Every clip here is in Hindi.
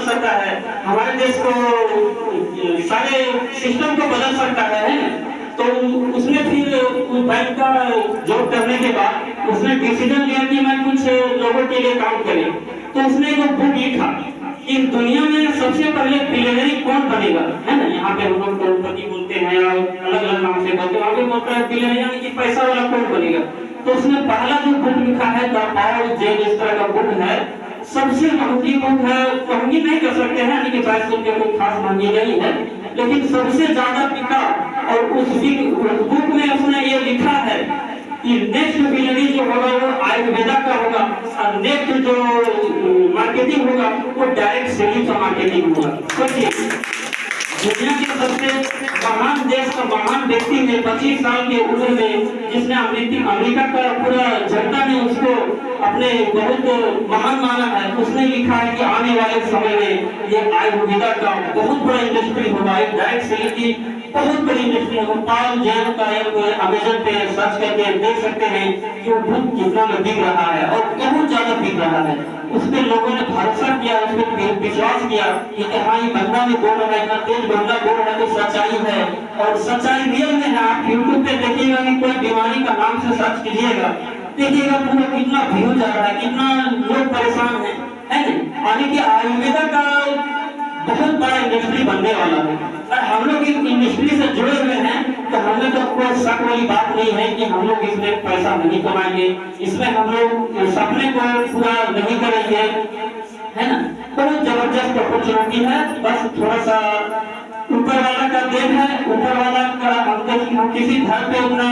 बदल सकता है, हमारे देश को सारे सिस्टम को बदल सकता है। तो उसने फिर उस बैंक का जॉब करने के बाद उसने डिसीजन लिया कि मैं कुछ लोगों के लिए काम करें। तो उसने एक बुक लिखा कि दुनिया में सबसे पहले बिलियनरी कौन बनेगा, है ना। यहाँ पे हम लोग करोड़पति बोलते हैं और अलग अलग नाम से बोलते हैं, आगे बोलता है बिलियनरी यानी कि पैसा वाला कौन बनेगा। तो उसने पहला जो बुक लिखा है द पावर जेल, इस तरह का बुक है, सबसे महंगी बुक है, महंगी नहीं कर सकते हैं, यानी कि 22 रुपये कोई खास महंगी नहीं है, लेकिन सबसे ज्यादा बिका। और उस बुक में उसने ये लिखा है कि नेक्स्ट बिलियनरी जो होगा वो आयुर्वेदा का होगा, और नेक्स्ट जो मार्केटिंग होगा वो डायरेक्ट सेलिंग का मार्केटिंग होगा। सोचिए, दुनिया के सबसे महान देश का महान व्यक्ति ने 25 साल की उम्र में, जिसने अमेरिका का पूरा जनता ने उसको अपने बहुत महान माना है, उसने लिखा है कि आने वाले समय में ये आयुर्वेदा का बहुत बड़ा इंडस्ट्री होगा, एक डायरेक्ट सेलिंग की बहुत बड़ी इंडस्ट्री होगा। पाल जेल का एक अमेज़न पे सर्च करके देख सकते हैं कि वो बुक कितना में बिक रहा है और बहुत ज्यादा बिक रहा है। उस पर लोगों ने भरोसा किया, उस पर विश्वास किया कि हाँ ये बंदा में बोल रहा है, इतना तेज बंदा बोल रहा है तो सच्चाई है, और सच्चाई रियल में है। आप यूट्यूब पे देखिएगा कि कोई बीमारी का नाम से सर्च कीजिएगा, देखिएगा पूरा कितना व्यूज आ रहा है, कितना लोग परेशान है ना। यानी कि आयुर्वेदा का बहुत बड़ा इंडस्ट्री बनने वाला है, और हम लोग इस इंडस्ट्री से जुड़े हुए हैं, तो हमें तो कोई शक वाली बात नहीं है कि हम लोग इसमें पैसा नहीं कमाएंगे, इसमें हम लोग सपने को पूरा नहीं करेंगे, है ना। बहुत जबरदस्त अपॉर्चुनिटी है, बस थोड़ा सा ऊपर वाला का देन है, ऊपर वाला का हम किसी धर्म पे उतना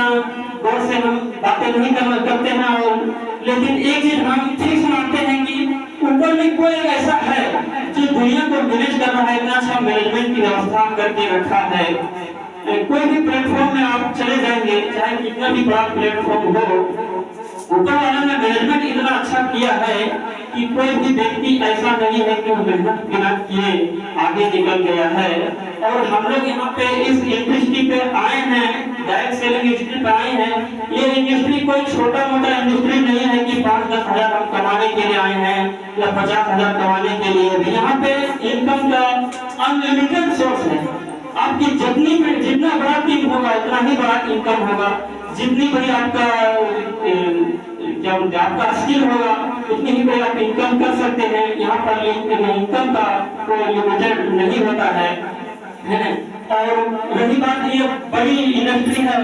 गौर से हम बातें नहीं करते हैं, और लेकिन एक चीज हम ठीक मानते हैं कि ऊपर में कोई ऐसा है जो दुनिया को मैनेज कर रहा है, इतना अच्छा मैनेजमेंट की व्यवस्था करके रखा है। कोई भी प्लेटफॉर्म में आप चले जाएंगे, चाहे कितना भी बड़ा प्लेटफॉर्म हो, ऊपर वाला ने मैनेजमेंट इतना अच्छा किया है कि कोई भी व्यक्ति ऐसा नहीं है कि वो मेहनत बिना किए आगे निकल गया है। और हम लोग यहाँ पे इस इंडस्ट्री पे आए हैं, डायरेक्ट सेलिंग इंडस्ट्री पे आए हैं। ये इंडस्ट्री कोई छोटा मोटा इंडस्ट्री नहीं है कि 5-10 हजार हम कमाने के लिए आए हैं या 50 हजार कमाने के लिए। यहाँ पे इनकम का अनलिमिटेड सोर्स है, आपकी जितना बड़ा टीम होगा उतना ही बड़ा इनकम होगा, जितनी बड़ी आपका जब आपका स्किल होगा उतनी ही बड़ी आप इनकम कर सकते हैं। यहाँ पर इनकम का कोई लिमिटेड नहीं होता है। और रही बात ये बड़ी इंडस्ट्री है,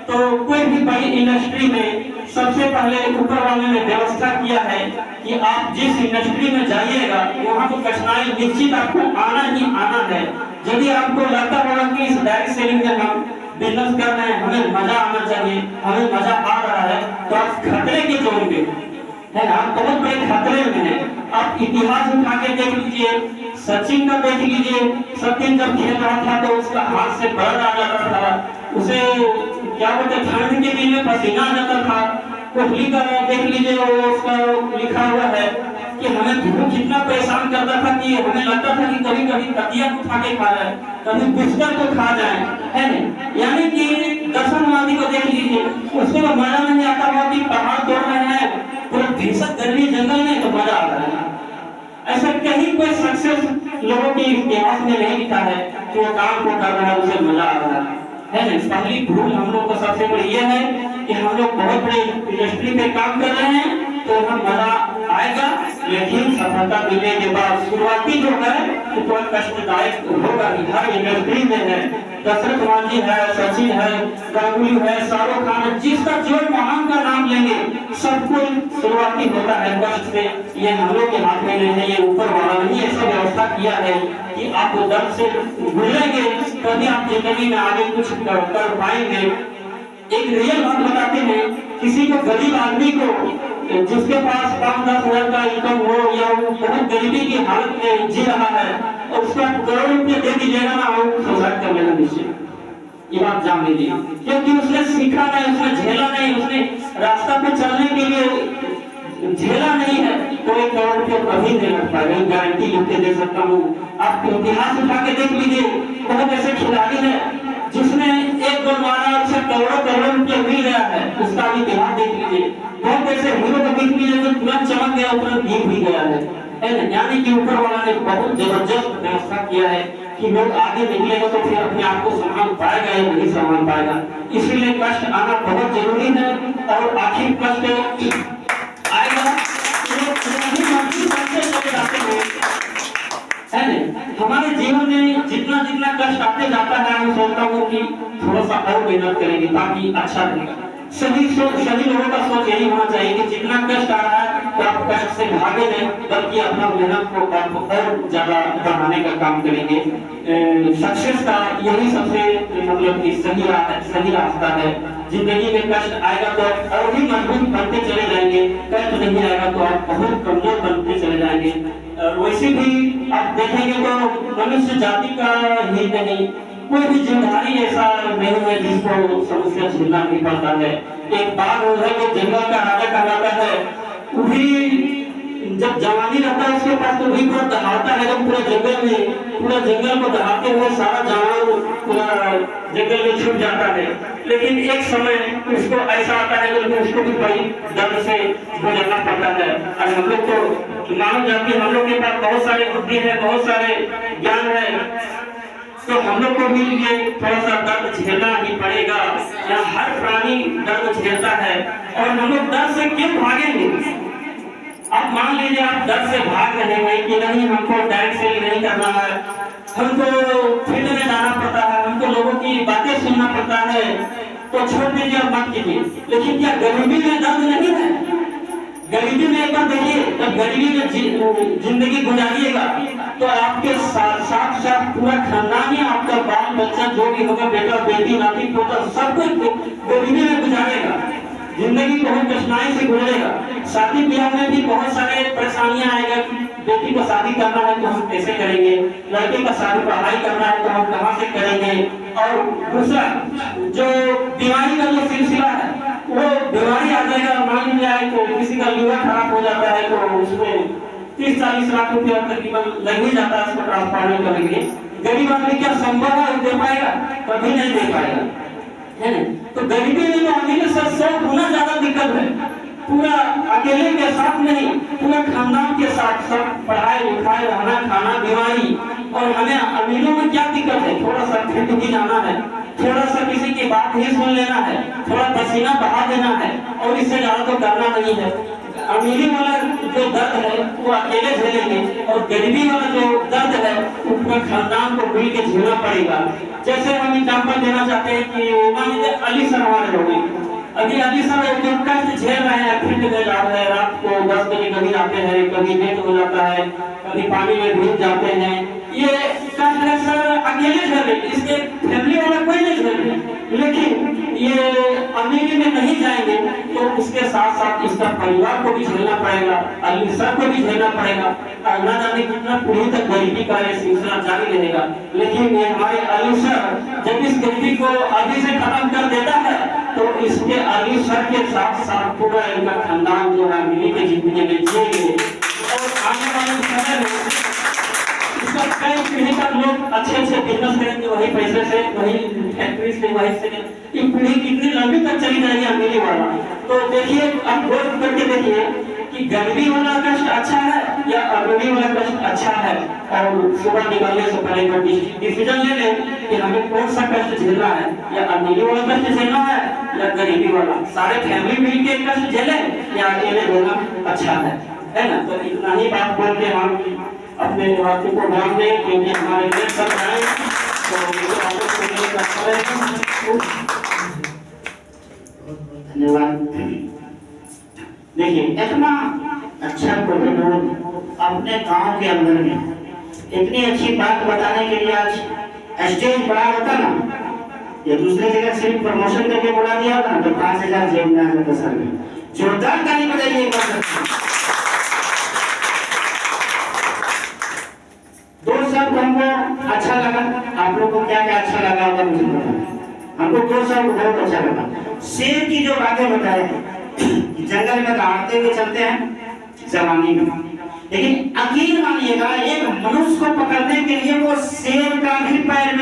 तो कोई भी बड़ी इंडस्ट्री में सबसे पहले ऊपर वाले ने व्यवस्था किया है कि आप जिस इंडस्ट्री में जाइएगा वहाँ पर कठिनाई निश्चित आपको आना ही आना है। यदि आपको लगता होगा कि इस डायरेक्ट सेलिंग में हम बिजनेस कर रहे हैं, हमें मजा आना चाहिए, हमें मजा आ रहा है, तो आप खतरे की जोन पे है ना, आप बहुत बड़े खतरे में हैं। आप इतिहास उठा के देख लीजिए, सचिन का देख लीजिए, सचिन जब खेल रहा था तो उसका हाथ से ब्लड आ जाता था, उसे क्या बोलते ठंड के दिन में पसीना आ जाता था। कोहली का देख लीजिए, वो उसका लिखा हुआ है कि हमें धूप कितना परेशान करता था कि हमें लगता था कि कभी कभी तकिया उठा के खा जाए, कभी बिस्तर को खा जाए, है ना। यानी कि दर्शनवादी को देख लीजिए, उसको मजा नहीं आता हुआ कि पहाड़ तोड़ रहे हैं पूरा भीषण गर्मी जंगल में, तो मजा आ रहा है। ऐसा कहीं कोई सक्सेस लोगों के इतिहास में नहीं लिखा है कि वो काम को कर रहा है उसे मजा आ रहा है ना। पहली भूल हम लोग को सबसे बड़ी ये है कि हम लोग बहुत बड़े इंडस्ट्री में काम कर रहे हैं तो हम मजा आएगा, लेकिन सफलता मिलने के बाद शुरुआती जो है वो थोड़ा कष्टदायक होगा ही। हर इंडस्ट्री में है, दशरथ मांझी है, सचिन है, गांगुली है, शाहरुख खान है, जिसका जो महान का नाम लेंगे सबको शुरुआती होता है कष्ट से। ये हम लोग के हाथ में नहीं है, ये ऊपर वाला नहीं ऐसा व्यवस्था किया है कि आप दर्द से गुजरेंगे तभी आप जिंदगी में आगे कुछ कर पाएंगे। एक रियल बात बताते हैं, किसी को गरीब आदमी को जिसके पास 5-10 हजार का इनकम हो या वो बहुत गरीबी की हालत में जी रहा है और उसको करोड़ रुपये दे दीजिएगा ना, वो सुसाइड कर लेगा निश्चित। ये बात जान लीजिए, क्योंकि उसने सीखा नहीं, उसने झेला नहीं, उसने रास्ता पे चलने के लिए झेला नहीं है, तो 1 करोड़ रुपये कभी नहीं लग पाएगा, गारंटी लिख के दे सकता हूँ। आप इतिहास उठा के देख लीजिए, बहुत ऐसे खिलाड़ी है जिसने 1 गोल मारा उसे करोड़ों रुपये मिल गया है, उसका भी इतिहास देख लीजिए। बहुत ऐसे हीरो को देख लीजिए जो तुरंत चमक गया, तुरंत गिर भी गया है। है ना। यानी कि ऊपर वाला ने बहुत जबरदस्त व्यवस्था किया है कि लोग आगे निकलेगा तो फिर अपने आप को संभाल पाएगा या नहीं संभाल पाएगा। इसीलिए कष्ट आना बहुत जरूरी है और आखिर कष्ट आएगा है ना। हमारे जीवन में जितना जितना कष्ट आते जाता है मैं सोचता हूँ कि थोड़ा सा और मेहनत करेंगे ताकि अच्छा रहेगा। सभी लोगों का सोच यही होना चाहिए कि जितना कष्ट आ रहा है तो आप कष्ट से भागे नहीं बल्कि अपना मेहनत को आप और ज्यादा बढ़ाने का काम करेंगे। सक्सेस का यही सबसे मतलब कि सही रास्ता है। जिंदगी में कष्ट आएगा तो आप और भी मजबूत बनते चले जाएंगे, कष्ट नहीं आएगा तो आप बहुत कमजोर बनते चले जाएंगे। वैसे भी आप देखेंगे तो मनुष्य जाति का ही नहीं कोई भी जीवधारी ऐसा नहीं है जिसको समस्या झेलना नहीं पड़ता है। एक बाघ है जो जंगल का राजा कहलाता है, वो भी जब जवानी रहता है उसके पास तो वही पूरा दहाड़ता है जब पूरा जंगल को दहाड़ते हुए सारा जानवर पूरा जंगल में छूट जाता है। लेकिन एक समय उसको ऐसा आता है कि उसको भी बड़ी दर्द से गुजरना पड़ता है। और हम लोग तो मानो जाती हम लोग के पास बहुत सारे बुद्धि है, बहुत सारे ज्ञान है, तो हम लोग को भी ये थोड़ा सा दर्द झेलना ही पड़ेगा। या हर प्राणी दर्द झेलता है और हम लोग दर्द से क्यों भागेंगे। आप मान लीजिए आप डर से भाग रहे हैं कि नहीं हमको डाइट से नहीं करना है, हमको फील्ड में जाना पड़ता है, हमको लोगों की बातें सुनना पड़ता है, तो छोड़ दीजिए और मत कीजिए। लेकिन क्या गरीबी में दर्द नहीं है? गरीबी में एक बार देखिए, जब गरीबी में जिंदगी गुजारिएगा तो आपके साथ साथ पूरा खानदान ही आपका बाल बच्चा जो भी होगा, बेटा बेटी नाती पोता सब कुछ गरीबी में गुजारेगा। जिंदगी बहुत कठिनाई से गुजरेगा। शादी ब्याह में भी बहुत सारे परेशानियां आएगा। बेटी को शादी करना है तो हम कैसे करेंगे, लड़के का शादी पढ़ाई करना है तो हम कहाँ से करेंगे। और दूसरा जो बीमारी का जो सिलसिला है वो बीमारी आ जाएगा। मान लिया तो किसी का लीवर खराब हो जाता है तो उसमें 30-40 लाख रुपया तकरीबन लग ही जाता है उसको ट्रांसप्लांट करने के लिए। गरीब आदमी क्या संभव है दे पाएगा? कभी नहीं दे पाएगा, है ना। तो गरीबी में आदमी से 100 गुना ज्यादा दिक्कत है। पूरा अकेले के साथ नहीं, पूरा खानदान के साथ सब पढ़ाई लिखाई रहना खाना बीमारी। और हमें अमीरों में क्या दिक्कत है? थोड़ा सा फील्ड भी जाना है, थोड़ा सा किसी की बात ही सुन लेना है, थोड़ा पसीना बहा देना है और इससे ज्यादा तो करना नहीं है। अमीरी वाला जो दर्द है वो अकेले झेलेंगे और गरीबी वाला जो दर्द है वो पूरा खानदान को मिल के झेलना पड़ेगा। जैसे हम एग्जाम्पल देना चाहते हैं कि मान लीजिए अली सर हमारे हो गए, अभी अली सर जो कष्ट झेल रहे हैं, फील्ड में जा रहे हैं, रात को 10 बजे कभी आते हैं, कभी लेट हो जाता है, कभी पानी में भीग जाते हैं। ये कष्ट है सर अकेले झेले, इसके फैमिली वाला कोई नहीं झेले। लेकिन ये अमीरी में नहीं जाएंगे तो उसके साथ साथ इसका परिवार को भी झेलना पड़ेगा, अली सर को भी झेलना पड़ेगा। और न जाने कितना पीढ़ी तक गरीबी का ये सिलसिला जारी रहेगा। लेकिन ये हमारे अली सर जब इस गरीबी को अभी से खत्म कर देता है तो इसके अली सर के साथ साथ पूरा इनका खानदान जो है मिली के जिंदगी में जिएंगे। और आने वाले समय में इसका कई पीढ़ी तक लोग अच्छे बिजनेस करेंगे, वही पैसे से, वही फैक्ट्री से, वही से ये पीढ़ी कितनी लंबी तक चली जाएगी अमीरी वाला। तो देखिए आप गौर करके देखिए कि गरीबी वाला कष्ट अच्छा है या अमीरी वाला कष्ट अच्छा है। और सुबह निकलने से पहले डिसीजन ले लें कि हमें कौन सा कष्ट झेलना है, या अमीरी वाला कष्ट झेलना है या गरीबी वाला। सारे फैमिली मिल के कष्ट झेलें या अकेले झेलना अच्छा है ना। तो इतना ही बात बोल के हम अपने वाक्य को ध्यान दें क्योंकि हमारे देश सब आए तो धन्यवाद। देखिए इतना अच्छा प्रोग्राम अपने गांव के अंदर में इतनी अच्छी बात बताने के लिए आज स्टेज बड़ा होता ना, या दूसरे जगह सिर्फ प्रमोशन करके बुला दिया होता ना तो 5000 जेब में आ जाता सर में। जोरदार ताली बजाइए। दो शब्द हमको अच्छा लगा, आप लोग को क्या क्या अच्छा लगा होगा मुझे पता। हमको दो शब्द बहुत अच्छा लगा। शेर की जो बातें बताए जंगल में दहाड़ते हुए चलते हैं जवानी में, लेकिन यकीन मानिएगा एक मनुष्य को पकड़ने के लिए वो शेर का भी पैर